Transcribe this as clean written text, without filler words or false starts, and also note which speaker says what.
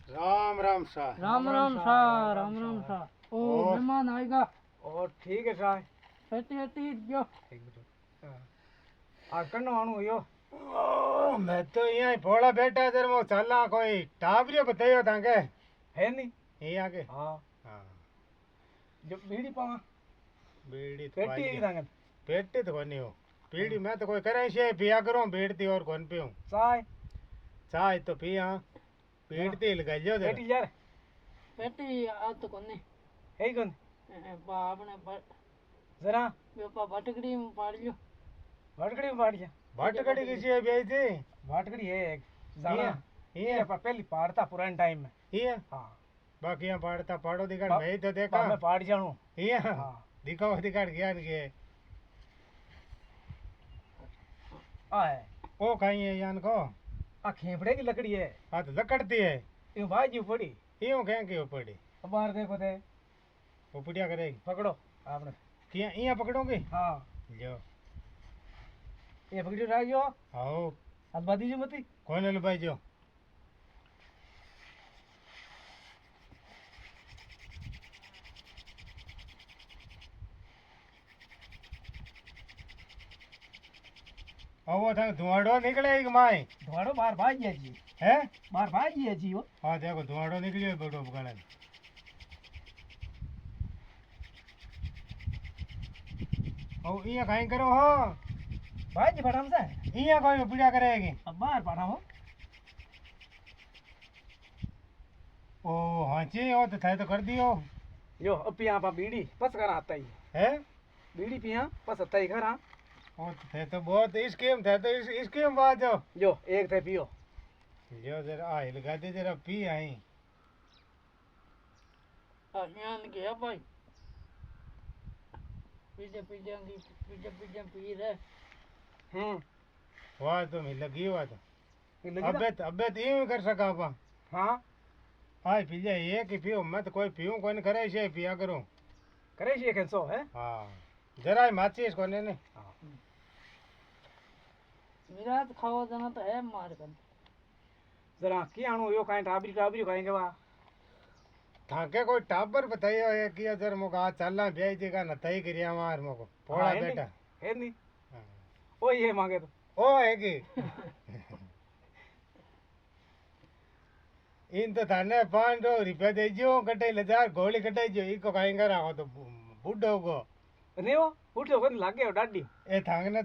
Speaker 1: राम राम शाह।
Speaker 2: राम राम शाह, राम राम शाह। ओ
Speaker 1: और?
Speaker 2: मेहमान आएगा।
Speaker 3: और ठीक है साहब।
Speaker 2: हटी हटी जो
Speaker 3: एक मिनट आज कनो आणू यो
Speaker 1: मैं तो यहाँ भोला बैठा जर मो चला कोई टाबरियो बतायो ताके
Speaker 3: है नहीं।
Speaker 1: यहाँ के
Speaker 3: हाँ
Speaker 1: हाँ
Speaker 3: जो बीड़ी पावा
Speaker 1: बीड़ी तो
Speaker 3: पेटी
Speaker 1: पाई
Speaker 3: एक
Speaker 1: है।
Speaker 3: दांगन
Speaker 1: पेटी तो कोनी हो बीड़ी मैं तो कोई करे से पिया करूं बीड़ती और कौन पीऊं
Speaker 3: चाय
Speaker 1: चाय तो पिया बीड़ती लगा जो जरा
Speaker 3: पेटी यार
Speaker 2: पेटी आ तो कोने
Speaker 3: है कौन
Speaker 2: बा अपने
Speaker 3: जरा
Speaker 2: बेपा भटकड़ी में पाड़ लियो।
Speaker 3: भटकड़ी में पाड़ जा
Speaker 1: भटकड़ी किसी है बेच थी
Speaker 3: भटकड़ी है एक जाना
Speaker 1: ये
Speaker 3: ये पर पहली पाड़ता पुराने टाइम में।
Speaker 1: ये
Speaker 3: हाँ
Speaker 1: बाकी यहाँ पढ़ता पढ़ो दिखाड़
Speaker 3: बा-
Speaker 1: मैं तो
Speaker 3: बा
Speaker 1: देखा
Speaker 3: मैं पाड़ जाऊं।
Speaker 1: ये
Speaker 3: हाँ
Speaker 1: दिखाओ दिखाड़ गया के
Speaker 3: आए
Speaker 1: ओ खाई है यान को
Speaker 3: आ खेपड़े की लकड़ी है
Speaker 1: हाँ तो लकड़ती है
Speaker 3: ये भाई पड़ी
Speaker 1: यूं कह के ऊपड़ी
Speaker 3: बाहर देखो थे
Speaker 1: उपड़िया करेगी
Speaker 3: पकड़ो आपने
Speaker 1: किया यहाँ पकड़ोगे
Speaker 3: हाँ
Speaker 1: जो
Speaker 3: ये पकड़ी रह गयो
Speaker 1: आओ
Speaker 3: हाथ बाधी जो मती
Speaker 1: कौन है भाई जो और वो था धुआंडो निकले एक माई
Speaker 3: धोड़ो बाहर भाग गया जी
Speaker 1: है
Speaker 3: बाहर भाग गया जी वो
Speaker 1: हाँ देखो धुआंडो निकलियो बड़ो बगल और यहाँ कहीं करो हो
Speaker 3: भाग जी फटाम से
Speaker 1: यहाँ कोई उपड़िया करेगी
Speaker 3: अब बाहर पड़ा हो
Speaker 1: ओ हाँ जी वो तो थे तो कर दियो
Speaker 3: यो अब पिया पा बीड़ी पस कर आता ही
Speaker 1: है
Speaker 3: बीड़ी पिया पस आता ही करा
Speaker 1: वो तो थे तो बहुत स्कीम थे तो स्कीम बात जो
Speaker 3: जो एक थे पियो
Speaker 1: जो जरा आ लगा दे जरा पी आई
Speaker 2: यहाँ गया भाई पीछे पीछे पीछे पीछे पी रहे।
Speaker 1: वाह तो मैं लगी हुआ तो
Speaker 3: ये लगी ना?
Speaker 1: अबे तो यूं ही कर सका पा
Speaker 3: हाँ
Speaker 1: हाँ पी जाए ये कि पियो मैं तो कोई पीऊं कोई करे से पिया करूं
Speaker 3: करे ये कैंसो है
Speaker 1: हाँ जरा ही माचिस कोने ने
Speaker 2: मेरा तो खावा देना तो है मार कर
Speaker 3: जरा की आणू यो काई टाबरी टाबरी खाएंगे वा
Speaker 1: थाके कोई टाबर बताइयो है कि जर मोका आज चलना भेज देगा न तई करिया मार मोको पोड़ा
Speaker 3: है
Speaker 1: बेटा
Speaker 3: नहीं? है नहीं
Speaker 1: हाँ।
Speaker 3: ओ ये मांगे तो
Speaker 1: ओ है कि इन तो थाने 500 रुपया दे जो कटे ले जा गोली कटे जो इको कहेंगे रहो तो बुड्ढो को
Speaker 3: नहीं वो उठो कोई लागे डाडी
Speaker 1: ए थांगने